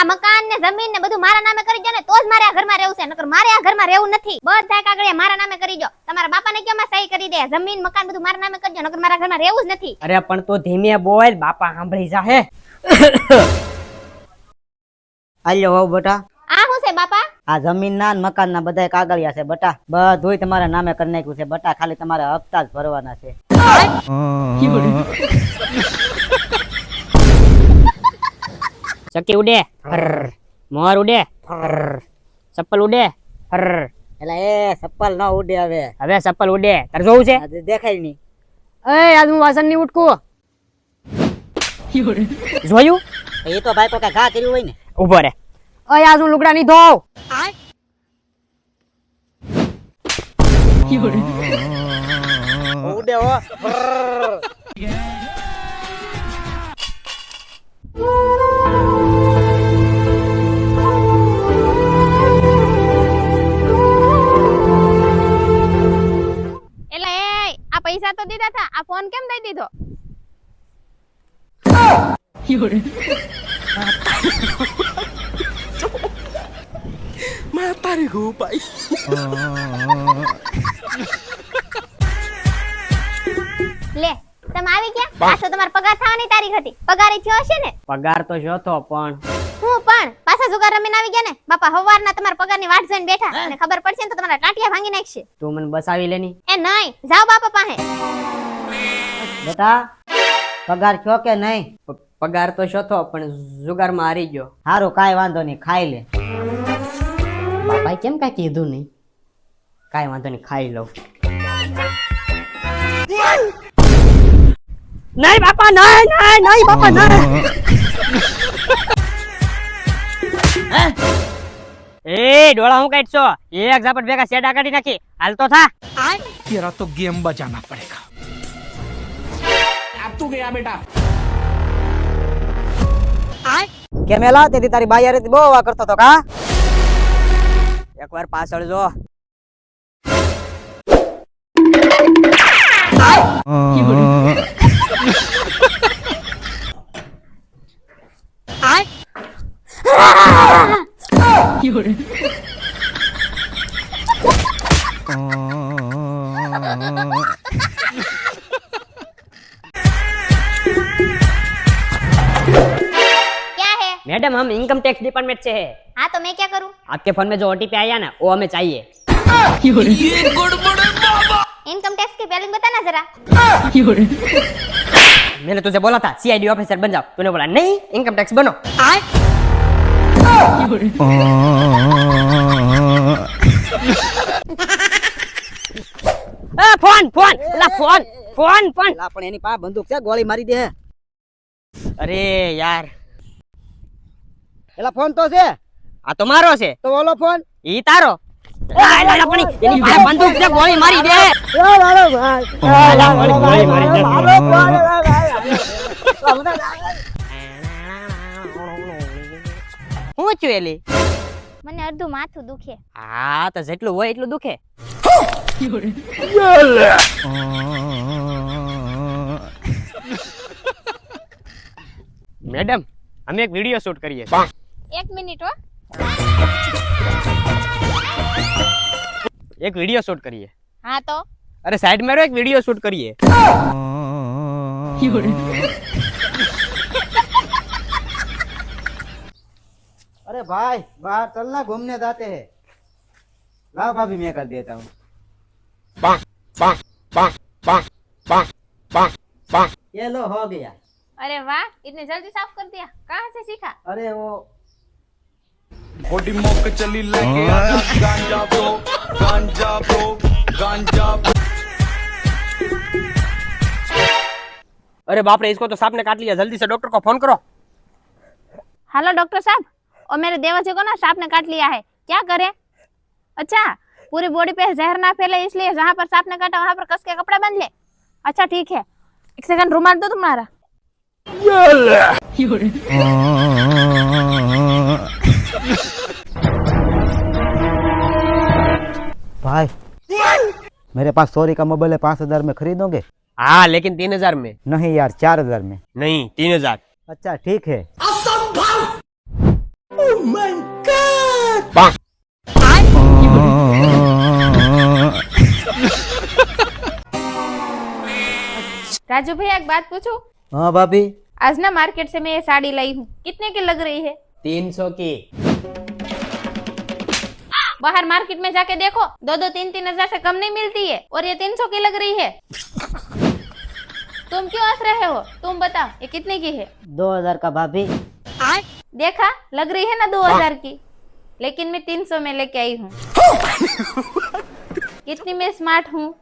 આ મકાન ને જમીન ને બધું મારા નામે કરી દો ને તો જ મારે આ ઘરમાં રહેવું છે, નકર મારે આ ઘરમાં રહેવું નથી. બધા કાગળિયા મારા નામે કરી દો. તમારા બાપાને કેમ સહી કરી દે, જમીન મકાન બધું મારા નામે કરજો, નકર મારા ઘરમાં રહેવું જ નથી. અરે પણ તું ધીમે બોલ, બાપા સાંભળી જાહે. આલ્યો હોવ બેટા, આ શું છે બાપા? આ જમીન ના મકાન ના બધા કાગળિયા છે બેટા, બધુંય તમારા નામે કરી નાખ્યું છે બેટા, ખાલી તમારે હપ્તા જ ભરવાના છે. ચક્કી ઉડે, મોર ઉડે, ચપ્પલ ઉડે, એટલે એ ચપ્પલ ન ઉડે હવે ચપ્પલ ઉડે. તારે જોવું છે? દેખાય નહી. આજ હું વાસણ ની ઉટકું જોયું? એ તો ભાઈ કોઈ ઘા કર્યું હોય ને. ઉભો રે. આજ હું લુગડા ની ધોવ. ઉડે હો. એટલે આ પૈસા તો દીધા હતા, આ ફોન કેમ દઈ દીધો? લે તમે આવી ગયા? આ તો તમારો પગાર થવાની તારીખ હતી, પગાર થયો હશે ને? પગાર તો જોતો પણ હું પણ પાછા જુગાર રમીને આવી ગયા ને? બાપા હવારના તમારા પગારની વાટ જોઈને બેઠા, અને ખબર પડશે ને તો તમારા ટાટિયા ભાંગી નાખશે. તું મને બસાવી લેની. એ નહીં, જાઓ બાપા પાસે. બેટા પગાર થયો કે નહીં? પગાર તો જોતો પણ જુગાર માં હારી ગયો. સારું કાંઈ વાંધો નહીં, ખાઈ લે. બાપાએ કેમ કાંઈ કીધું નહીં? કાંઈ વાંધો નહીં, ખાઈ લઉં. નહીં બાપા, નહીં નહીં નહીં બાપા, નહીં. એ ડોળા હું કાઢશો? એક ઝાપટ ભેગા શેડા કાઢી નાખી. હાલ તો થા. तेरा तो गेम बजाना पड़ेगा. अब तू गया बेटा. કેમેલા તેથી તારી બાઈ હારે બહુ વા કરતો તો કા? એકવાર પાછળ જો. क्या है? मैडम हम इनकम टैक्स डिपार्टमेंट से है. हाँ तो मैं क्या करूँ? आपके फोन में जो ओटीपी आया ना वो हमें चाहिए. इनकम टैक्स की स्पेलिंग बताना जरा. मैंने तुझे बोला था सीआईडी ऑफिसर बन जाओ, तूने बोला नहीं इनकम टैक्स बनो. फोन फोन ला फोन फोन फोन. લા પણ એની પાસે બંદૂક છે, ગોળી મારી દે. अरे यार એલા ફોન તો છે, આ તો મારો છે. તો ઓલો ફોન. ઈ તારો. એની પાસે બંદૂક છે, ગોળી મારી દે. મારો ભાઈ, ગોળી મારી દે. હું છું એલી? મને અડધું માથું દુખે. હા તો જેટલું હોય એટલું દુખે. મેડમ અમે એક વિડિયો શૂટ કરીએ છીએ. 1 મિનિટ હો. એક વિડિયો શૂટ કરીએ. હા તો અરે સાઈડ માં રહો, એક વિડિયો શૂટ કરીએ. अरे भाई बाहर चलना, घूमने जाते हैं. लाओ भाभी मैं कर देता हूँ. ये लो हो गया. अरे वाह, इतने जल्दी साफ कर दिया, कहाँ से सीखा? अरे वो बॉडी मोक चली लेके आजा गांजा ब्रो, गांजा ब्रो, गांजा ब्रो. अरे बाप रे, इसको तो सांप ने काट लिया, जल्दी से डॉक्टर को फोन करो. हेलो डॉक्टर साहब, और मेरे देवजी को ना सांप ने काट लिया है, क्या करे? अच्छा, पूरी बॉडी पे जहर ना फैले इसलिए जहाँ पर सांप ने काटा वहाँ पर कस के कपड़ा बांध ले. अच्छा ठीक है, 1 सेकंड रुमाल दो तुम्हारा. भाई मेरे पास 100 का मोबाइल है, 5,000 में खरीदोगे? हाँ लेकिन 3,000 में नहीं यार, 4,000 में. नहीं, 3,000. अच्छा ठीक है. राजू भैया एक बात पूछूं? हाँ भाभी। आज ना मार्केट से मैं ये साड़ी लाई हूँ, कितने की लग रही है? 300 की। बाहर मार्केट में जाके देखो, 2-3 हजार से कम नहीं मिलती है, और ये 300 की लग रही है। तुम क्यों हंस रहे हो? तुम बताओ ये कितने की है? 2000 का भाभी। देखा, लग रही है ना 2000 की, लेकिन मैं 300 में लेके आई हूँ। कितनी मैं स्मार्ट हूँ।